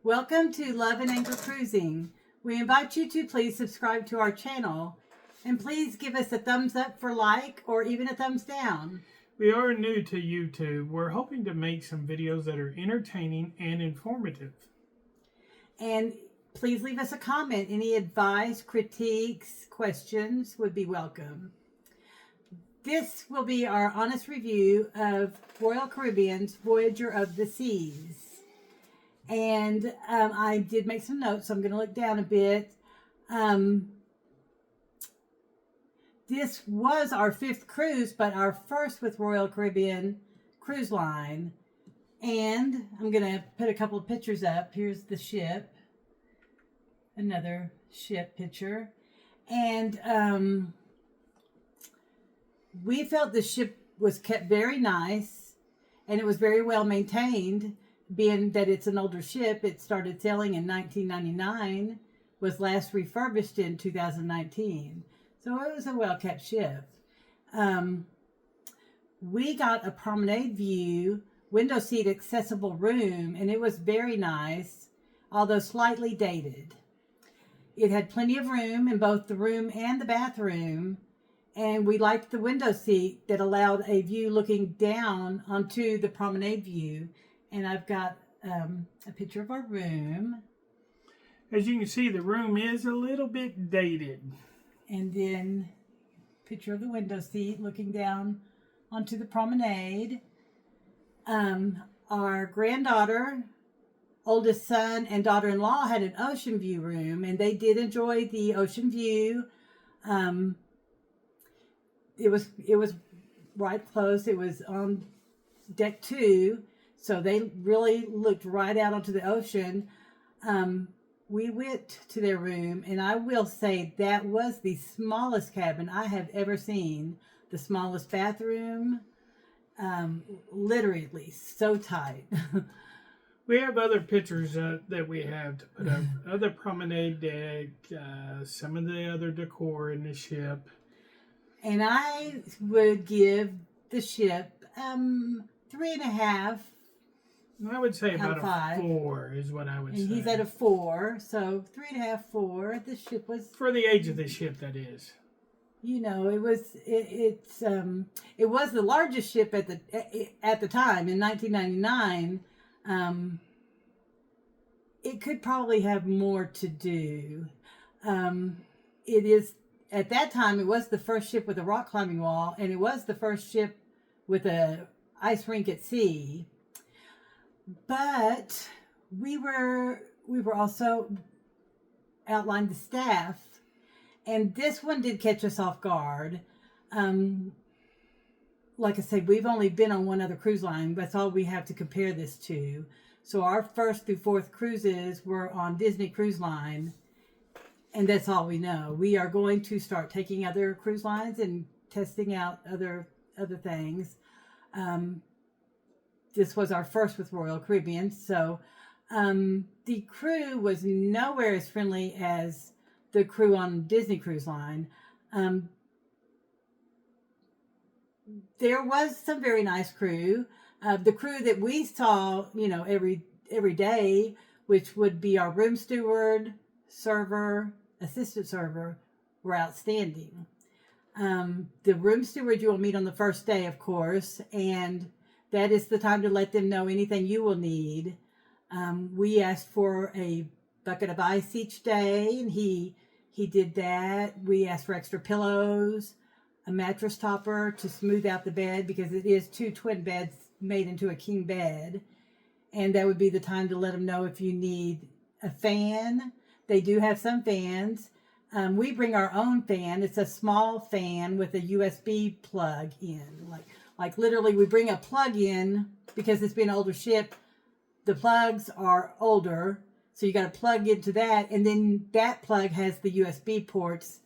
Welcome to Love and Anchor Cruising. We invite you to please subscribe to our channel and please give us a thumbs up for like or even a thumbs down. We are new to YouTube. We're hoping to make some videos that are entertaining and informative. And please leave us a comment. Any advice, critiques, questions would be welcome. This will be our honest review of Royal Caribbean's Voyager of the Seas. And I did make some notes, so I'm going to look down a bit. This was our 5th cruise, but our first with Royal Caribbean Cruise Line. And I'm going to put a couple of pictures up. Here's the ship. Another ship picture. And we felt the ship was kept very nice, and it was very well maintained. Being that it's an older ship, it started sailing in 1999, was last refurbished in 2019. So it was a well-kept ship. We got a promenade view, window seat accessible room, and it was very nice, although slightly dated. It had plenty of room in both the room and the bathroom, and we liked the window seat that allowed a view looking down onto the promenade view. And I've got a picture of our room. As you can see, the room is a little bit dated. And then picture of the window seat looking down onto the promenade. Our granddaughter, oldest son, and daughter-in-law had an ocean view room, and they did enjoy the ocean view. It was right close. It was on deck 2. So they really looked right out onto the ocean. We went to their room, and I will say that was the smallest cabin I have ever seen. The smallest bathroom, literally so tight. We have other pictures that we have to put up. Other promenade deck, some of the other decor in the ship. And I would give the ship 3.5. I would say about a 4 is what I would say. And he's at a 4, so 3.5, 4. The ship was, for the age of the ship, that is. You know, it was the largest ship at the time in 1999. It could probably have more to do. It is at that time. It was the first ship with a rock climbing wall, and it was the first ship with a ice rink at sea. But we were also outlined the staff, and this one did catch us off guard. Like I said, we've only been on one other cruise line. That's all we have to compare this to. So our 1st through 4th cruises were on Disney Cruise Line, and that's all we know. We are going to start taking other cruise lines and testing out other things. This was our first with Royal Caribbean, so the crew was nowhere as friendly as the crew on Disney Cruise Line. There was some very nice crew. The crew that we saw, every day, which would be our room steward, server, assistant server, were outstanding. The room steward you will meet on the first day, of course, and that is the time to let them know anything you will need. We asked for a bucket of ice each day, and he did that. We asked for extra pillows, a mattress topper to smooth out the bed, because it is 2 twin beds made into a king bed. And that would be the time to let them know if you need a fan. They do have some fans. We bring our own fan. It's a small fan with a USB plug in. Like literally, we bring a plug in because it's being an older ship. The plugs are older, so you got to plug into that, and then that plug has the USB ports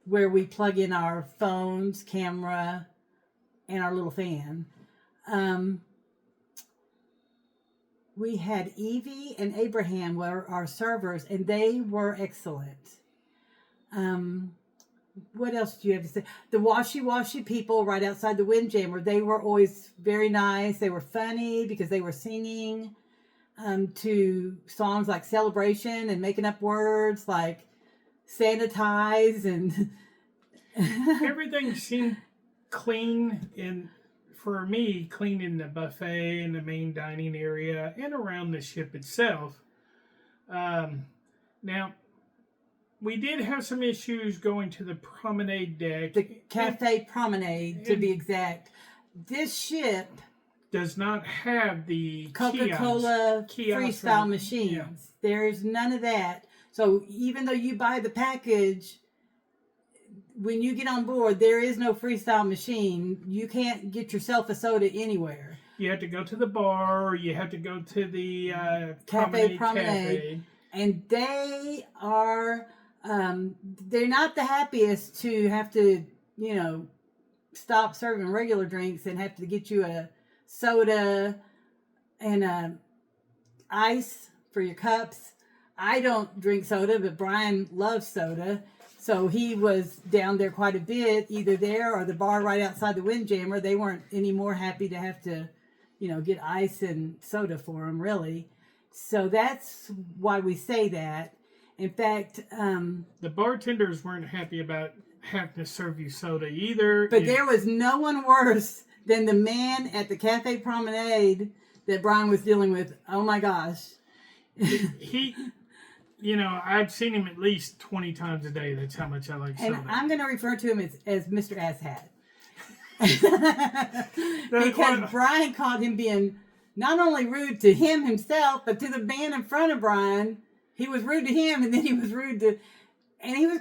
where we plug in our phones, camera, and our little fan. We had Evie and Abraham were our servers, and they were excellent. What else do you have to say? The washy people right outside the Windjammer, they were always very nice. They were funny because they were singing. to songs like Celebration and making up words like sanitize and Everything seemed clean for me, clean in the buffet and the main dining area and around the ship itself. Now, we did have some issues going to the promenade deck. the cafe promenade, to be exact. This ship does not have the Coca-Cola kiosks freestyle or- machines. yeah. There's none of that. So even though you buy the package, when you get on board, there is no freestyle machine. You can't get yourself a soda anywhere. You have to go to the bar, or you have to go to the Promenade. cafe. And they are, they're not the happiest to have to, stop serving regular drinks and have to get you a soda and ice for your cups. I don't drink soda, but Brian loves soda. So he was down there quite a bit, either there or the bar right outside the Windjammer. They weren't any more happy to have to, get ice and soda for him, really. So that's why we say that. In fact, The bartenders weren't happy about having to serve you soda either. but there was no one worse than the man at the Cafe Promenade that Brian was dealing with. Oh my gosh. he, I've seen him at least 20 times a day. That's how much I like And soda. I'm going to refer to him as Mr. Asshat. That's Because what- Brian caught him being not only rude to him himself, but to the man in front of Brian. He was rude to him, and then he was rude to... And he was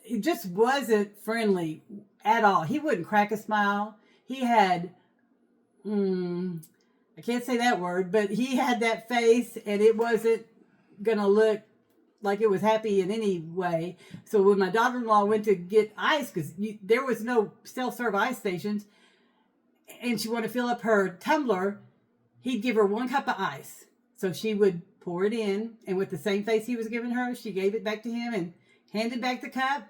it just wasn't friendly at all. He wouldn't crack a smile. He had... I can't say that word, but he had that face, and it wasn't going to look like it was happy in any way. So when my daughter-in-law went to get ice, because there was no self-serve ice stations, and she wanted to fill up her tumbler, he'd give her 1 cup of ice. So she would pour it in, and with the same face he was giving her, she gave it back to him and handed back the cup.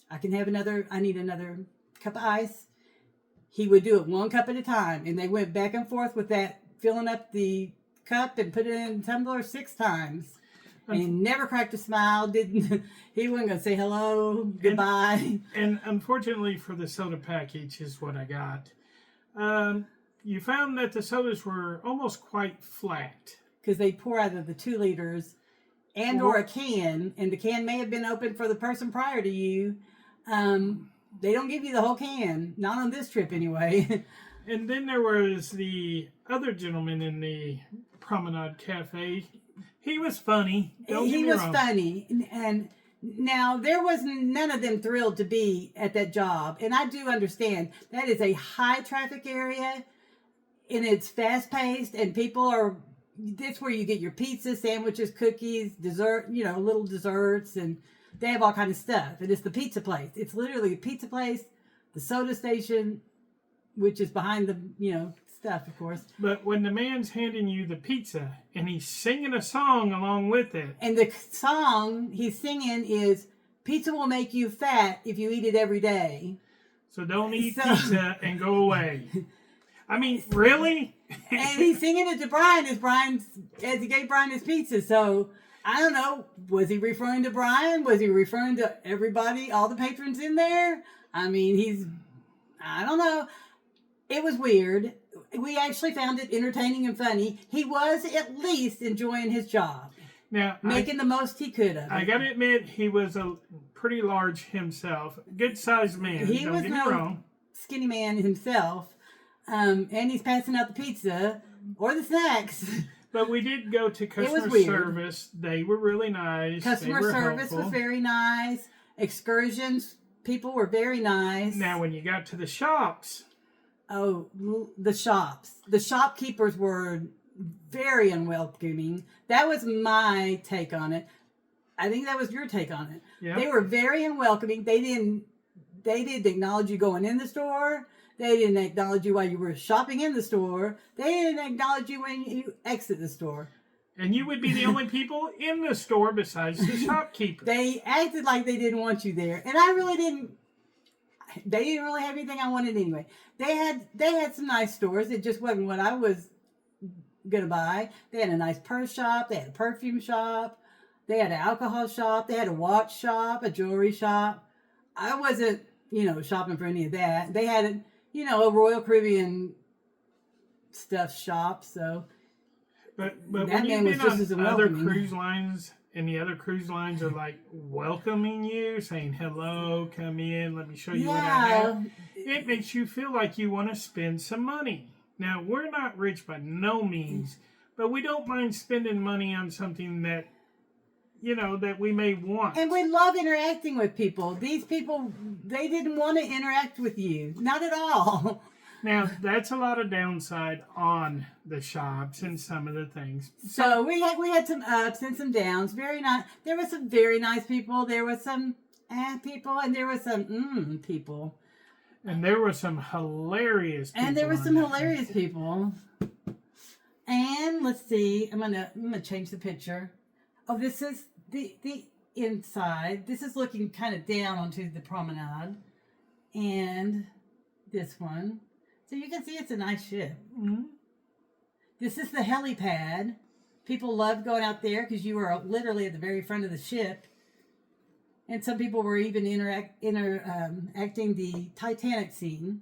I need another cup of ice. He would do it 1 cup at a time, and they went back and forth with that, filling up the cup and put it in the tumbler 6 times. And he never cracked a smile. He wasn't going to say hello, goodbye. And unfortunately for the soda package is what I got. You found that the sodas were almost quite flat. Because they pour out of the 2 liters or a can, and the can may have been open for the person prior to you. They don't give you the whole can. Not on this trip, anyway. And then there was the other gentleman in the Promenade Cafe. He was funny. Don't get me wrong. He was funny. And now, there was none of them thrilled to be at that job. And I do understand. That is a high traffic area. And it's fast paced. And people are... That's where you get your pizza, sandwiches, cookies, dessert, little desserts. And they have all kinds of stuff. And it's the pizza place. It's literally a pizza place, the soda station, which is behind the, stuff, of course. But when the man's handing you the pizza and he's singing a song along with it. And the song he's singing is, "Pizza will make you fat if you eat it every day. So don't eat pizza and go away." I mean, really? And he's singing it to Brian as he gave Brian his pizza. So, I don't know. Was he referring to Brian? Was he referring to everybody, all the patrons in there? I mean, I don't know. It was weird. We actually found it entertaining and funny. He was at least enjoying his job. Now, Making the most he could of it. I got to admit, he was a pretty large himself. Good-sized man. He don't was get me no wrong. skinny man himself. And he's passing out the pizza or the snacks. But we did go to customer weird. service. They were really nice. Customer they were service helpful. was very nice. Excursions, people were very nice. Now, when you got to the shops... Oh, the shops. The shopkeepers were very unwelcoming. That was my take on it. I think that was your take on it. Yeah. They were very unwelcoming. They didn't acknowledge you going in the store. They didn't acknowledge you while you were shopping in the store. They didn't acknowledge you when you exit the store. And you would be the only people in the store besides the shopkeeper. They acted like they didn't want you there. And I really didn't. They didn't really have anything I wanted anyway. They had some nice stores. It just wasn't what I was gonna buy. They had a nice purse shop. They had a perfume shop. They had an alcohol shop. They had a watch shop, a jewelry shop. I wasn't, shopping for any of that. They had, a Royal Caribbean stuff shop. So But that when man you've was been just as on other welcoming. cruise lines, and the other cruise lines are like welcoming you, saying hello, come in, let me show you what I have. It makes you feel like you want to spend some money. Now, we're not rich by no means, but we don't mind spending money on something that, that we may want. And we love interacting with people. These people, they didn't want to interact with you. Not at all. Now, that's a lot of downside on the shops and some of the things. So we had some ups and some downs. Very nice. There were some very nice people. There was some people, and there was some people. And there were some hilarious people. And there were some hilarious people. And let's see. I'm gonna change the picture. Oh, this is the inside. This is looking kind of down onto the promenade. And this one. So you can see it's a nice ship. Mm-hmm. This is the helipad. People loved going out there because you were literally at the very front of the ship. And some people were even acting the Titanic scene.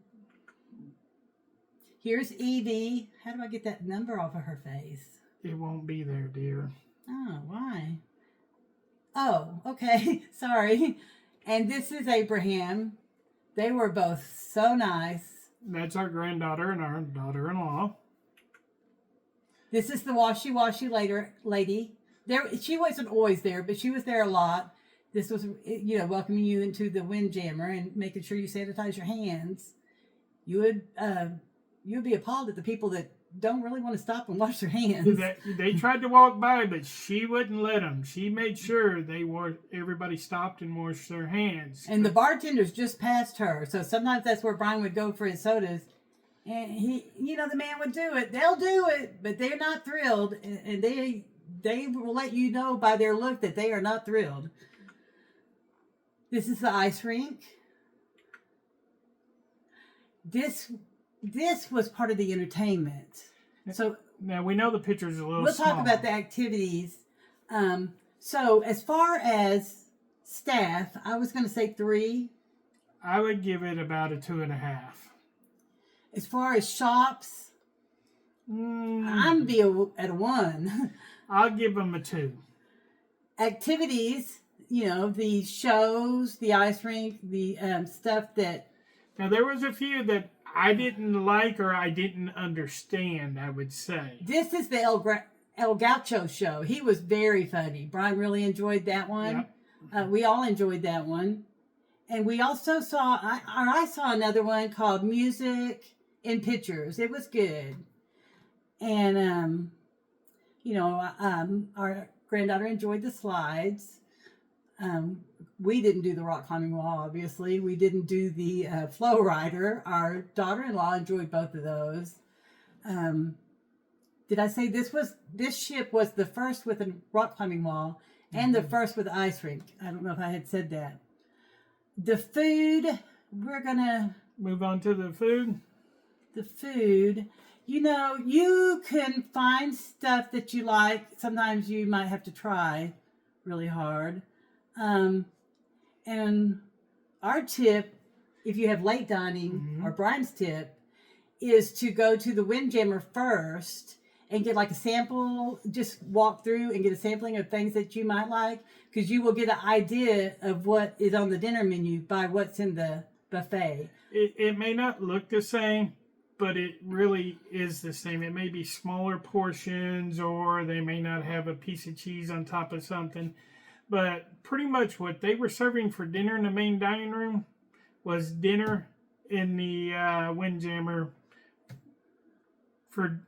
Here's Evie. How do I get that number off of her face? It won't be there, dear. Oh, why? Oh, okay. Sorry. And this is Abraham. They were both so nice. That's our granddaughter and our daughter-in-law. This is the washy lady. She wasn't always there, but she was there a lot. This was, welcoming you into the Windjammer and making sure you sanitize your hands. You would be appalled at the people that don't really want to stop and wash their hands. They tried to walk by, but she wouldn't let them. She made sure everybody stopped and washed their hands. And the bartenders just passed her, so sometimes that's where Brian would go for his sodas. And he, the man would do it. They'll do it, but they're not thrilled, and they will let you know by their look that they are not thrilled. This is the ice rink. This was part of the entertainment. So now we know the picture's a little We'll small. talk about the activities. So as far as staff, I was going to say 3. I would give it about a 2.5. As far as shops, I'm be at a 1. I'll give them a 2. Activities, the shows, the ice rink, the stuff that... Now, there was a few that I didn't like or I didn't understand, I would say. This is the El Gaucho show. He was very funny. Brian really enjoyed that one. Yep. We all enjoyed that one. And we also saw... I saw another one called Music in Pictures. It was good. And, our granddaughter enjoyed the slides. We didn't do the rock climbing wall, obviously. We didn't do the flow rider. Our daughter-in-law enjoyed both of those. Did I say this ship was the first with a rock climbing wall and the first with the ice rink? I don't know if I had said that. The food, we're going to... Move on to the food. The food. You can find stuff that you like. Sometimes you might have to try really hard. And our tip, if you have late dining, or Brian's tip, is to go to the Windjammer first and get like a sample, just walk through and get a sampling of things that you might like, because you will get an idea of what is on the dinner menu by what's in the buffet. It may not look the same, but it really is the same. It may be smaller portions, or they may not have a piece of cheese on top of something. But pretty much what they were serving for dinner in the main dining room was dinner in the Windjammer for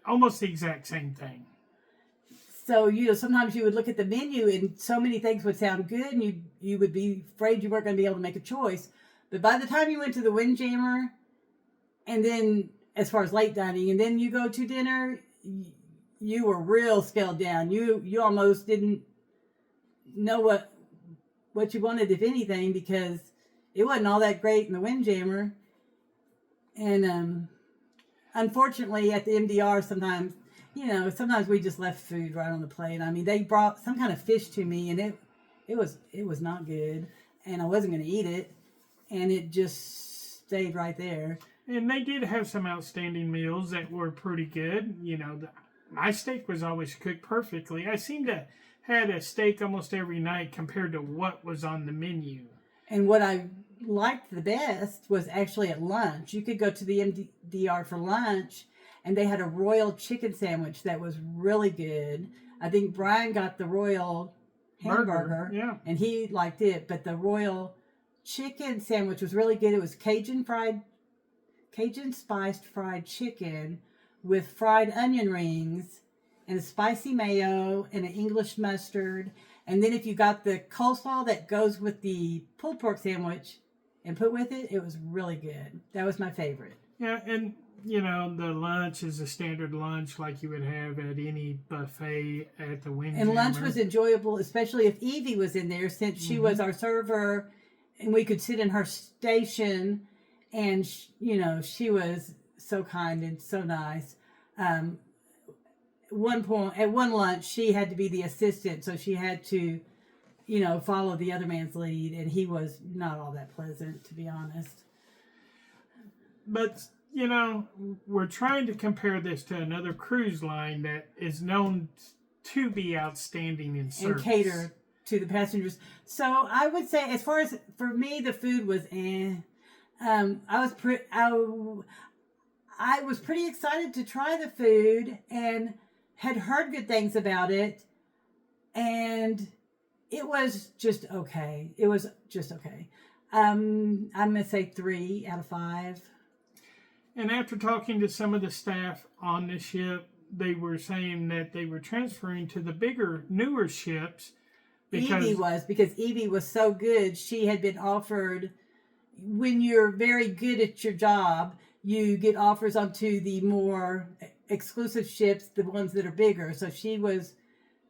almost the exact same thing. So, sometimes you would look at the menu and so many things would sound good and you would be afraid you weren't going to be able to make a choice. But by the time you went to the Windjammer, and then as far as late dining, and then you go to dinner, you were real scaled down. You almost didn't know what you wanted, if anything, because it wasn't all that great in the Windjammer. And unfortunately, at the MDR, sometimes we just left food right on the plate. I mean, they brought some kind of fish to me, and it was not good, and I wasn't going to eat it, and it just stayed right there. And they did have some outstanding meals that were pretty good. My steak was always cooked perfectly. I seemed to had a steak almost every night compared to what was on the menu. And what I liked the best was actually at lunch. You could go to the MDR for lunch, and they had a Royal chicken sandwich that was really good. I think Brian got the Royal hamburger, yeah, and he liked it. But the Royal chicken sandwich was really good. It was Cajun spiced fried chicken with fried onion rings and a spicy mayo and an English mustard. And then if you got the coleslaw that goes with the pulled pork sandwich and put with it, it was really good. That was my favorite. Yeah, and the lunch is a standard lunch like you would have at any buffet at the Windjammer. And lunch was enjoyable, especially if Evie was in there, since she was our server, and we could sit in her station. And she was so kind and so nice. At one lunch, she had to be the assistant, so she had to, follow the other man's lead, and he was not all that pleasant, to be honest. But we're trying to compare this to another cruise line that is known to be outstanding in service and cater to the passengers. So I would say, as far as for me, the food was I was pretty excited to try the food and had heard good things about it, and it was just okay. I'm gonna say 3 out of 5. And after talking to some of the staff on the ship, they were saying that they were transferring to the bigger, newer ships because Evie was so good. She had been offered. When you're very good at your job, you get offers onto the more exclusive ships, the ones that are bigger. So she was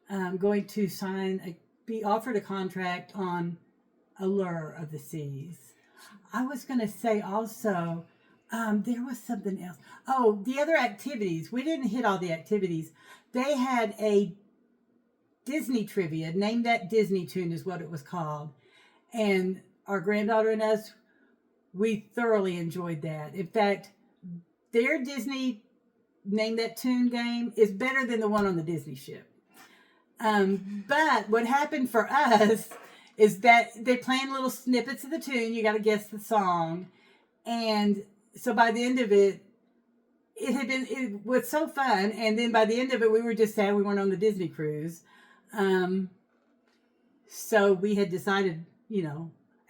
going to be offered a contract on Allure of the Seas. I was going to say also, there was something else. Oh, the other activities. We didn't hit all the activities. They had a Disney trivia. Name That Disney Tune is what it was called. And our granddaughter and us, we thoroughly enjoyed that. In fact, their Disney Name That Tune game is better than the one on the Disney ship. But what happened for us is that they're playing little snippets of the tune. You got to guess the song. And so by the end of it, it was so fun. And then by the end of it, we were just sad we weren't on the Disney cruise. So we had decided,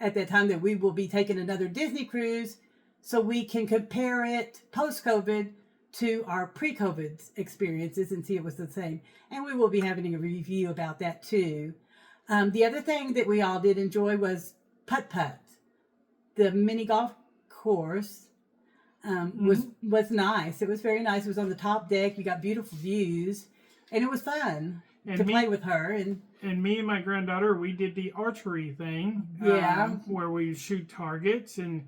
at that time that we will be taking another Disney cruise so we can compare it post-COVID to our pre-COVID experiences and see if it was the same. And we will be having a review about that too. The other thing that we all did enjoy was putt-putt. The mini golf course was nice. It was very nice. It was on the top deck. You got beautiful views. And it was fun to play with her. And me and my granddaughter, we did the archery thing. Where we shoot targets, and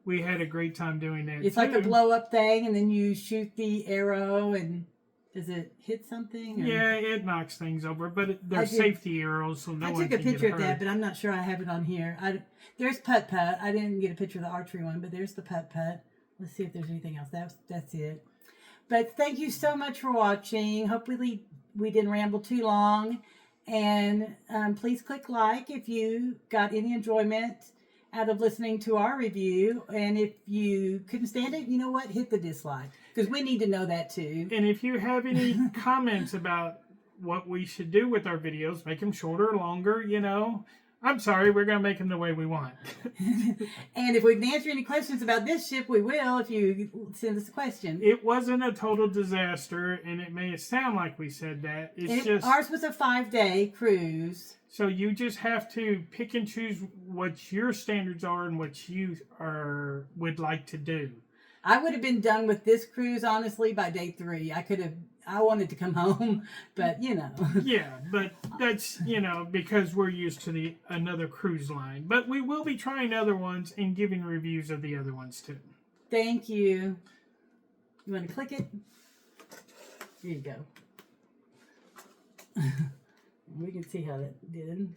we had a great time doing that. It's like a blow-up thing, and then you shoot the arrow, and does it hit something? Or? Yeah, it knocks things over, but they're safety arrows, so no one can get hurt. I took a picture of that, but I'm not sure I have it on here. There's putt-putt. I didn't get a picture of the archery one, but there's the putt-putt. Let's see if there's anything else. That's it. But thank you so much for watching. Hopefully we didn't ramble too long. And please click like if you got any enjoyment out of listening to our review. And if you couldn't stand it, you know what? Hit the dislike. Because we need to know that too. And if you have any comments about what we should do with our videos, make them shorter or longer, I'm sorry, we're going to make them the way we want. And if we can answer any questions about this ship, we will if you send us a question. It wasn't a total disaster, and it may sound like we said that. Ours was a 5-day cruise. So you just have to pick and choose what your standards are and what you would like to do. I would have been done with this cruise, honestly, by day 3. I wanted to come home, but Yeah, but that's, because we're used to another cruise line. But we will be trying other ones and giving reviews of the other ones too. Thank you. You want to click it? Here you go. We can see how that did.